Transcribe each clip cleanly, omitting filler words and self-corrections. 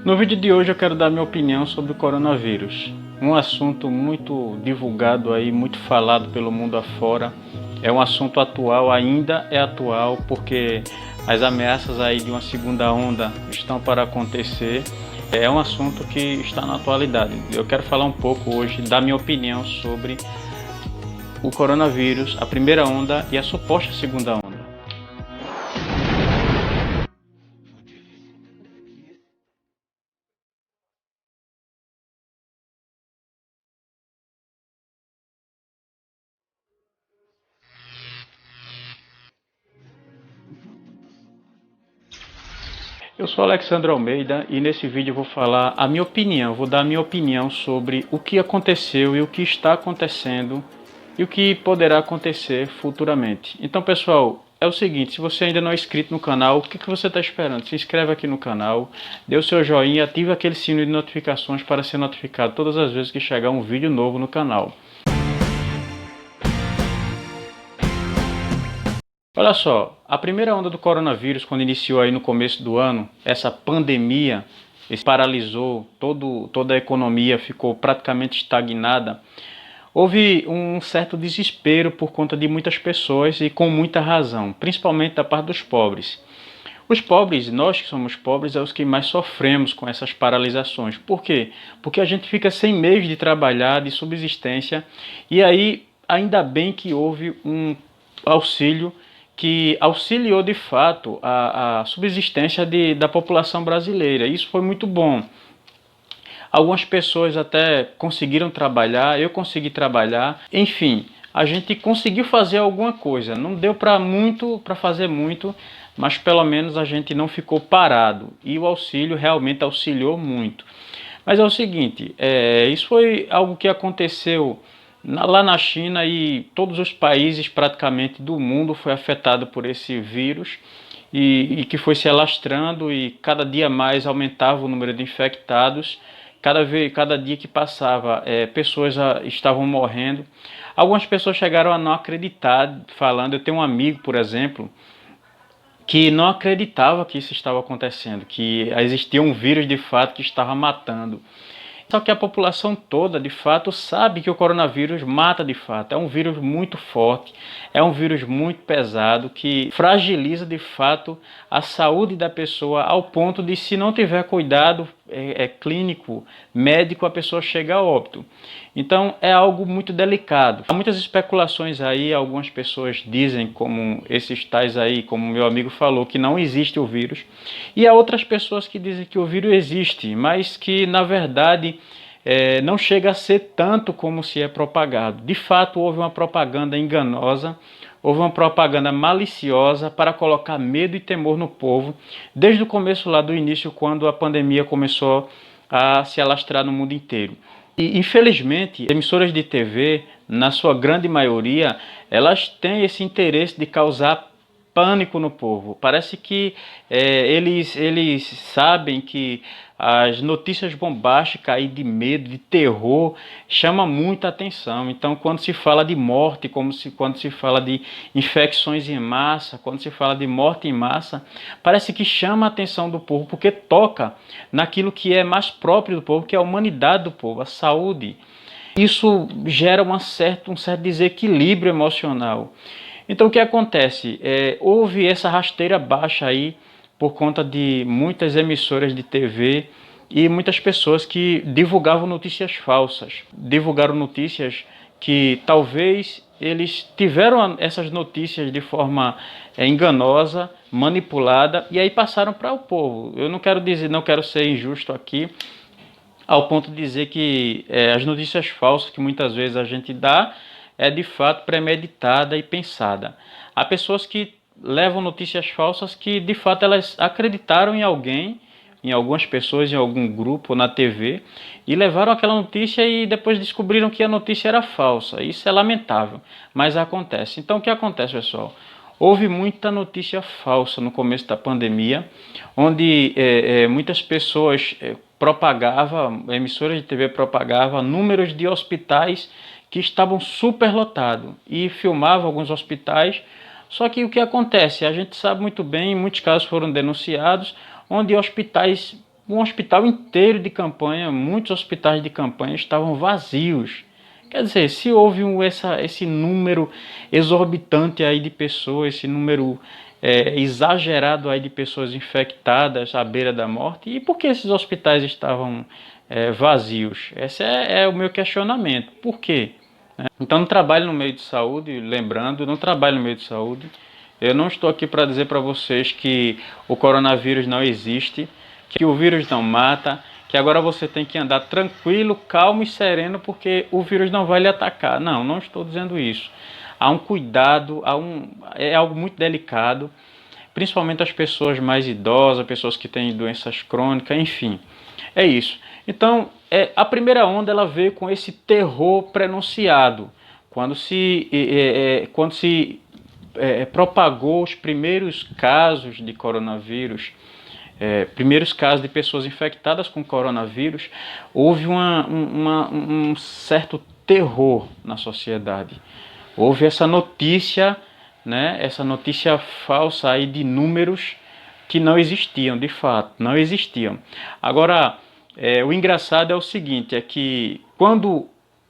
No vídeo de hoje eu quero dar minha opinião sobre o coronavírus, um assunto muito divulgado aí, muito falado pelo mundo afora. É um assunto atual, ainda é atual, porque as ameaças aí de uma segunda onda estão para acontecer. É um assunto que está na atualidade. Eu quero falar um pouco hoje da minha opinião sobre o coronavírus, a primeira onda e a suposta segunda onda. Eu sou Alexandre Almeida e nesse vídeo eu vou falar a minha opinião, vou dar a minha opinião sobre o que aconteceu e o que está acontecendo e o que poderá acontecer futuramente. Então, pessoal, é o seguinte, se você ainda não é inscrito no canal, o que você está esperando? Se inscreve aqui no canal, dê o seu joinha e ative aquele sino de notificações para ser notificado todas as vezes que chegar um vídeo novo no canal. Olha só, a primeira onda do coronavírus, quando iniciou aí no começo do ano, essa pandemia paralisou toda a economia, ficou praticamente estagnada. Houve um certo desespero por conta de muitas pessoas e com muita razão, principalmente da parte dos pobres. Os pobres, nós que somos pobres, é os que mais sofremos com essas paralisações. Por quê? Porque a gente fica sem meios de trabalhar, de subsistência, e aí ainda bem que houve um auxílio que auxiliou de fato a subsistência da população brasileira. Isso foi muito bom. Algumas pessoas até conseguiram trabalhar, eu consegui trabalhar, enfim, a gente conseguiu fazer alguma coisa. Não deu para fazer muito, mas pelo menos a gente não ficou parado e o auxílio realmente auxiliou muito. Mas é o seguinte, isso foi algo que aconteceu lá na China e todos os países praticamente do mundo foi afetado por esse vírus e que foi se alastrando e cada dia mais aumentava o número de infectados. Cada dia que passava, pessoas estavam morrendo. Algumas pessoas chegaram a não acreditar, falando. Eu tenho um amigo, por exemplo, que não acreditava que isso estava acontecendo, que existia um vírus de fato que estava matando. Só que a população toda, de fato, sabe que o coronavírus mata de fato. É um vírus muito forte, é um vírus muito pesado que fragiliza de fato a saúde da pessoa ao ponto de, se não tiver cuidado clínico, médico, a pessoa chega a óbito. Então é algo muito delicado. Há muitas especulações aí, algumas pessoas dizem, como esses tais aí, como meu amigo falou, que não existe o vírus. E há outras pessoas que dizem que o vírus existe, mas que na verdade não chega a ser tanto como se é propagado. De fato, houve uma propaganda enganosa, houve uma propaganda maliciosa para colocar medo e temor no povo, desde o começo lá do início, quando a pandemia começou a se alastrar no mundo inteiro. E, infelizmente, emissoras de TV, na sua grande maioria, elas têm esse interesse de causar pânico no povo. Parece que eles sabem que as notícias bombásticas aí de medo, de terror, chama muita atenção. Então, quando se fala de morte, quando se fala de infecções em massa, quando se fala de morte em massa, parece que chama a atenção do povo, porque toca naquilo que é mais próprio do povo, que é a humanidade do povo, a saúde. Isso gera um certo desequilíbrio emocional. Então o que acontece? Houve essa rasteira baixa aí por conta de muitas emissoras de TV e muitas pessoas que divulgavam notícias falsas. Divulgaram notícias que talvez eles tiveram essas notícias de forma enganosa, manipulada, e aí passaram para o povo. Eu não quero dizer, não quero ser injusto aqui, ao ponto de dizer que as notícias falsas que muitas vezes a gente dá é de fato premeditada e pensada. Há pessoas que levam notícias falsas que de fato elas acreditaram em alguém, em algumas pessoas, em algum grupo na TV, e levaram aquela notícia e depois descobriram que a notícia era falsa. Isso é lamentável, mas acontece. Então o que acontece, pessoal? Houve muita notícia falsa no começo da pandemia, onde muitas pessoas propagavam, emissoras de TV propagavam números de hospitais que estavam superlotados e filmavam alguns hospitais. Só que o que acontece? A gente sabe muito bem, muitos casos foram denunciados, onde hospitais um hospital inteiro de campanha, muitos hospitais de campanha estavam vazios. Quer dizer, se houve esse número exorbitante aí de pessoas, esse número exagerado aí de pessoas infectadas à beira da morte, e por que esses hospitais estavam vazios? Esse é o meu questionamento. Por quê? Então, não trabalho no meio de saúde, lembrando, não trabalho no meio de saúde. Eu não estou aqui para dizer para vocês que o coronavírus não existe, que o vírus não mata, que agora você tem que andar tranquilo, calmo e sereno porque o vírus não vai lhe atacar. Não, não estou dizendo isso. Há um cuidado, é algo muito delicado, principalmente as pessoas mais idosas, pessoas que têm doenças crônicas, enfim. É isso. Então, a primeira onda ela veio com esse terror prenunciado. Quando se propagou os primeiros casos de coronavírus, primeiros casos de pessoas infectadas com coronavírus, houve um certo terror na sociedade. Houve essa notícia, né, essa notícia falsa aí de números que não existiam, de fato, não existiam. Agora, o engraçado é o seguinte, é que quando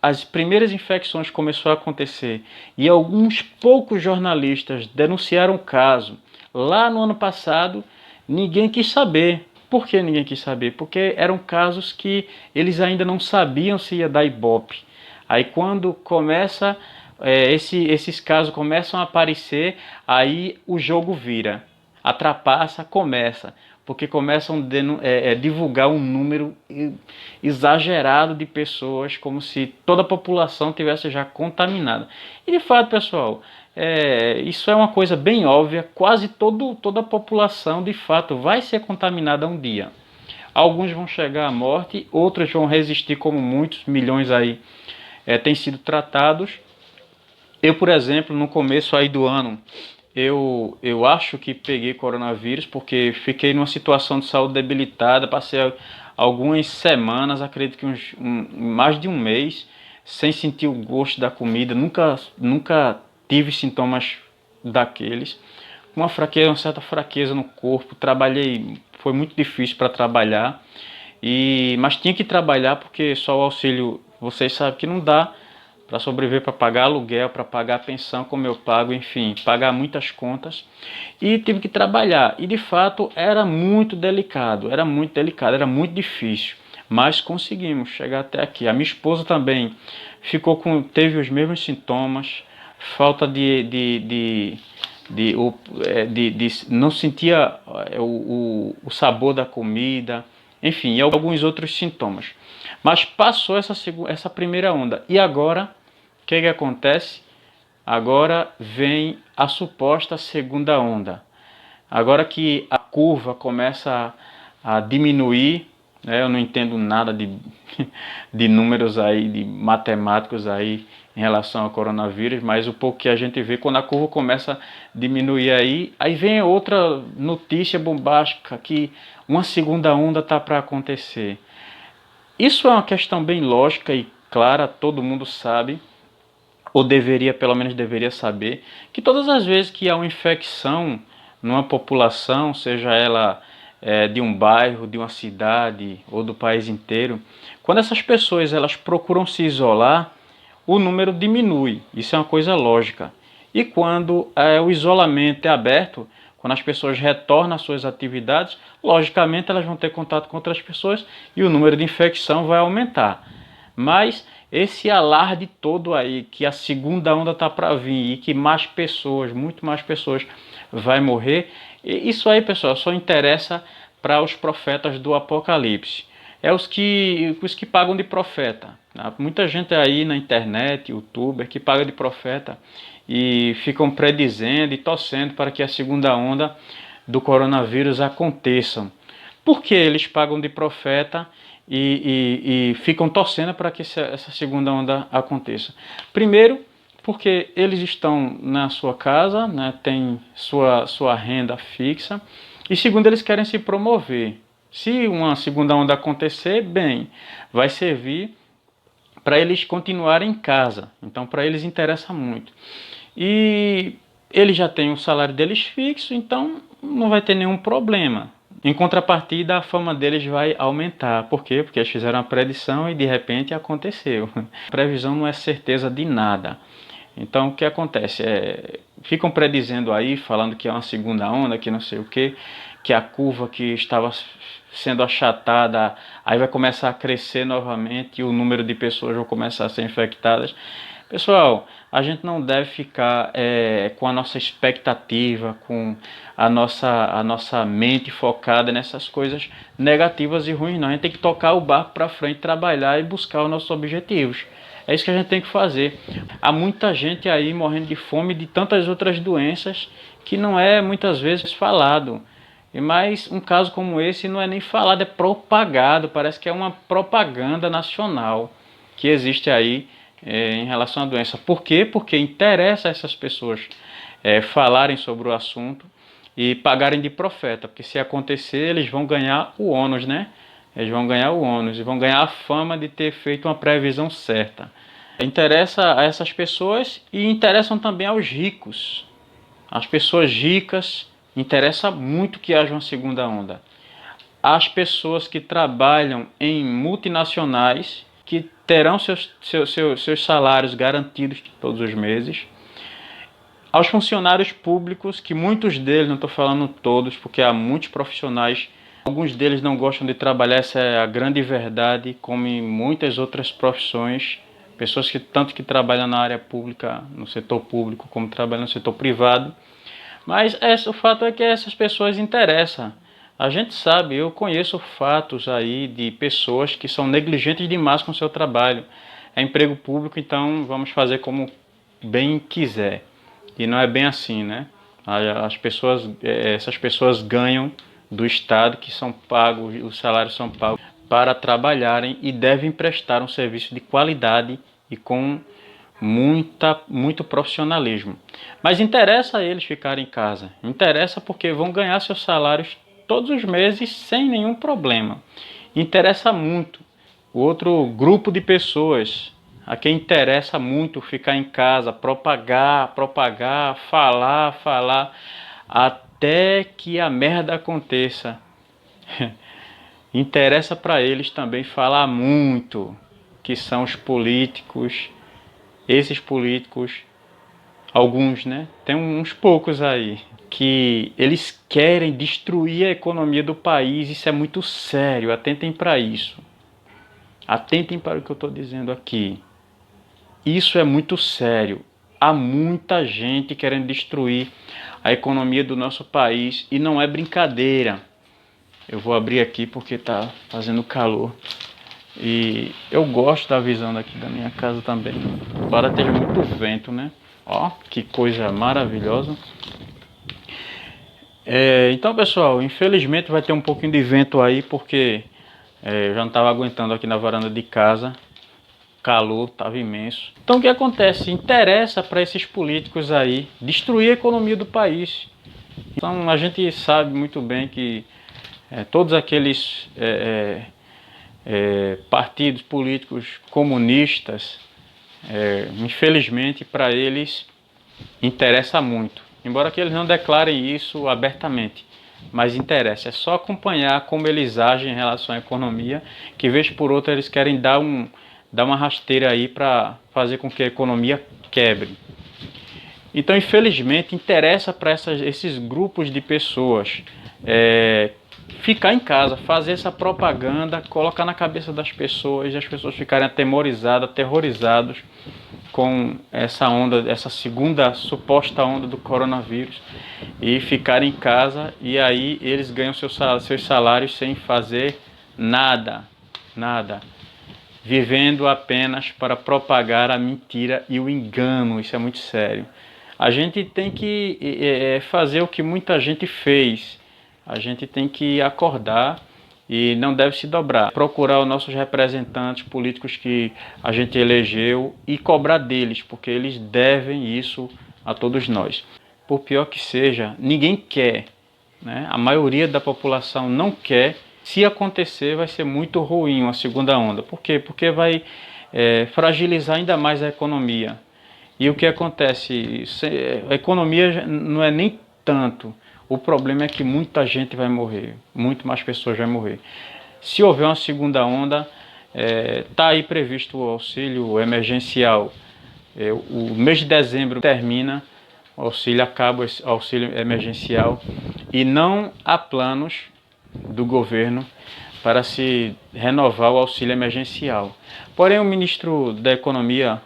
as primeiras infecções começaram a acontecer e alguns poucos jornalistas denunciaram o caso lá no ano passado, ninguém quis saber. Por que ninguém quis saber? Porque eram casos que eles ainda não sabiam se ia dar ibope. Aí quando começa, esses casos começam a aparecer, aí o jogo vira. A trapaça começa, porque começam a divulgar um número exagerado de pessoas, como se toda a população tivesse já contaminada. E de fato, pessoal, isso é uma coisa bem óbvia, quase toda a população de fato vai ser contaminada um dia. Alguns vão chegar à morte, outros vão resistir, como muitos milhões aí têm sido tratados. Eu, por exemplo, no começo aí do ano, eu acho que peguei coronavírus porque fiquei numa situação de saúde debilitada, passei algumas semanas, acredito que mais de um mês, sem sentir o gosto da comida, nunca tive sintomas daqueles, uma certa fraqueza no corpo, trabalhei, foi muito difícil para trabalhar, mas tinha que trabalhar porque só o auxílio, vocês sabem que não dá para sobreviver, para pagar aluguel, para pagar pensão como eu pago, enfim, pagar muitas contas, e tive que trabalhar, e de fato era muito delicado, era muito difícil, mas conseguimos chegar até aqui. A minha esposa também teve os mesmos sintomas, falta não sentia o sabor da comida, enfim, e alguns outros sintomas. Mas passou essa primeira onda. E agora, o que acontece? Agora vem a suposta segunda onda. Agora que a curva começa a diminuir, né, eu não entendo nada de números aí, de matemáticos aí em relação ao coronavírus, mas o pouco que a gente vê, quando a curva começa a diminuir aí vem outra notícia bombástica que uma segunda onda está para acontecer. Isso é uma questão bem lógica e clara, todo mundo sabe, ou pelo menos deveria saber, que todas as vezes que há uma infecção numa população, seja ela de um bairro, de uma cidade ou do país inteiro, quando essas pessoas elas procuram se isolar, o número diminui, isso é uma coisa lógica. E quando o isolamento é aberto, quando as pessoas retornam às suas atividades, logicamente elas vão ter contato com outras pessoas e o número de infecção vai aumentar. Mas esse alarde todo aí, que a segunda onda está para vir e que mais pessoas, muito mais pessoas vai morrer, isso aí, pessoal, só interessa para os profetas do Apocalipse. É os que pagam de profeta. Muita gente aí na internet, youtuber, que paga de profeta e ficam predizendo e torcendo para que a segunda onda do coronavírus aconteça. Por que eles pagam de profeta e ficam torcendo para que essa segunda onda aconteça? Primeiro, porque eles estão na sua casa, né, tem sua renda fixa. E segundo, eles querem se promover. Se uma segunda onda acontecer, bem, vai servir para eles continuarem em casa. Então, para eles interessa muito. E eles já têm o salário deles fixo, então não vai ter nenhum problema. Em contrapartida, a fama deles vai aumentar. Por quê? Porque eles fizeram a predição e de repente aconteceu. Previsão não é certeza de nada. Então, o que acontece? Ficam predizendo aí, falando que é uma segunda onda, que não sei o quê, que a curva que estava sendo achatada, aí vai começar a crescer novamente e o número de pessoas vai começar a ser infectadas. Pessoal, a gente não deve ficar com a nossa expectativa, com a nossa mente focada nessas coisas negativas e ruins, não. A gente tem que tocar o barco para frente, trabalhar e buscar os nossos objetivos. É isso que a gente tem que fazer. Há muita gente aí morrendo de fome e de tantas outras doenças que não é muitas vezes falado. Mas um caso como esse não é nem falado, é propagado. Parece que é uma propaganda nacional que existe aí em relação à doença. Por quê? Porque interessa a essas pessoas falarem sobre o assunto e pagarem de profeta. Porque se acontecer, eles vão ganhar o ônus, né? Eles vão ganhar o ônus e vão ganhar a fama de ter feito uma previsão certa. Interessa a essas pessoas e interessam também aos ricos. As pessoas ricas interessa muito que haja uma segunda onda. As pessoas que trabalham em multinacionais, que terão seus salários garantidos todos os meses. Aos funcionários públicos, que muitos deles, não estou falando todos, porque há muitos profissionais, alguns deles não gostam de trabalhar, essa é a grande verdade, como em muitas outras profissões. Pessoas que tanto que trabalham na área pública, no setor público, como trabalham no setor privado. Mas o fato é que essas pessoas interessam. A gente sabe, eu conheço fatos aí de pessoas que são negligentes demais com o seu trabalho. É emprego público, então vamos fazer como bem quiser. E não é bem assim, né? Essas pessoas ganham do Estado, que são pagos, os salários são pagos para trabalharem e devem prestar um serviço de qualidade e com muito profissionalismo. Mas interessa a eles ficarem em casa. Interessa porque vão ganhar seus salários todos os meses sem nenhum problema. Interessa muito o outro grupo de pessoas a quem interessa muito ficar em casa, propagar, falar, até que a merda aconteça. Interessa para eles também falar muito, que são os políticos. Esses políticos, alguns, né? Tem uns poucos aí, que eles querem destruir a economia do país. Isso é muito sério, atentem para isso. Atentem para o que eu estou dizendo aqui. Isso é muito sério. Há muita gente querendo destruir a economia do nosso país e não é brincadeira. Eu vou abrir aqui porque está fazendo calor. E eu gosto da visão daqui da minha casa também. Embora esteja muito vento, né? Ó, que coisa maravilhosa. Então, pessoal, infelizmente vai ter um pouquinho de vento aí, porque eu já não estava aguentando aqui na varanda de casa. Calor estava imenso. Então, o que acontece? Interessa para esses políticos aí destruir a economia do país. Então, a gente sabe muito bem que todos aqueles partidos políticos comunistas, infelizmente para eles interessa muito, embora que eles não declarem isso abertamente, mas interessa, é só acompanhar como eles agem em relação à economia, que vez por outra eles querem dar uma rasteira aí para fazer com que a economia quebre. Então, infelizmente, interessa para esses grupos de pessoas ficar em casa, fazer essa propaganda, colocar na cabeça das pessoas e as pessoas ficarem atemorizadas, aterrorizados com essa onda, essa segunda suposta onda do coronavírus, e ficarem em casa, e aí eles ganham seus salários sem fazer nada, vivendo apenas para propagar a mentira e o engano. Isso é muito sério. A gente tem que fazer o que muita gente fez. A gente tem que acordar e não deve se dobrar. Procurar os nossos representantes políticos que a gente elegeu e cobrar deles, porque eles devem isso a todos nós. Por pior que seja, ninguém quer, né? A maioria da população não quer. Se acontecer, vai ser muito ruim uma segunda onda. Por quê? Porque vai fragilizar ainda mais a economia. E o que acontece? A economia não é nem tanto O problema é que muita gente vai morrer, muito mais pessoas vão morrer. Se houver uma segunda onda, está aí previsto o auxílio emergencial. O mês de dezembro termina, o auxílio acaba, o auxílio emergencial, e não há planos do governo para se renovar o auxílio emergencial. Porém, o ministro da Economia,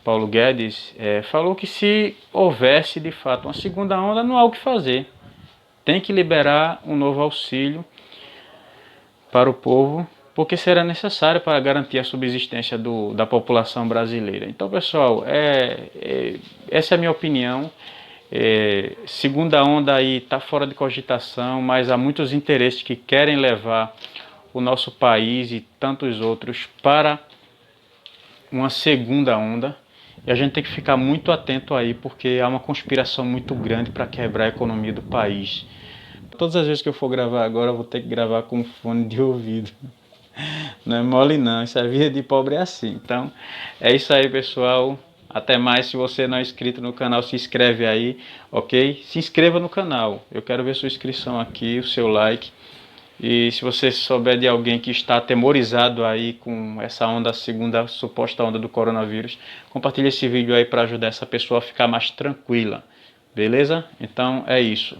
Paulo Guedes, falou que se houvesse de fato uma segunda onda, não há o que fazer. Tem que liberar um novo auxílio para o povo, porque será necessário para garantir a subsistência da população brasileira. Então, pessoal, essa é a minha opinião. Segunda onda aí está fora de cogitação, mas há muitos interesses que querem levar o nosso país e tantos outros para uma segunda onda. E a gente tem que ficar muito atento aí, porque há uma conspiração muito grande para quebrar a economia do país. Todas as vezes que eu for gravar agora, eu vou ter que gravar com fone de ouvido. Não é mole não, isso é vida de pobre é assim. Então, é isso aí, pessoal. Até mais. Se você não é inscrito no canal, se inscreve aí, ok? Se inscreva no canal. Eu quero ver sua inscrição aqui, o seu like. E se você souber de alguém que está atemorizado aí com essa onda, a segunda suposta onda do coronavírus, compartilhe esse vídeo aí para ajudar essa pessoa a ficar mais tranquila. Beleza? Então é isso.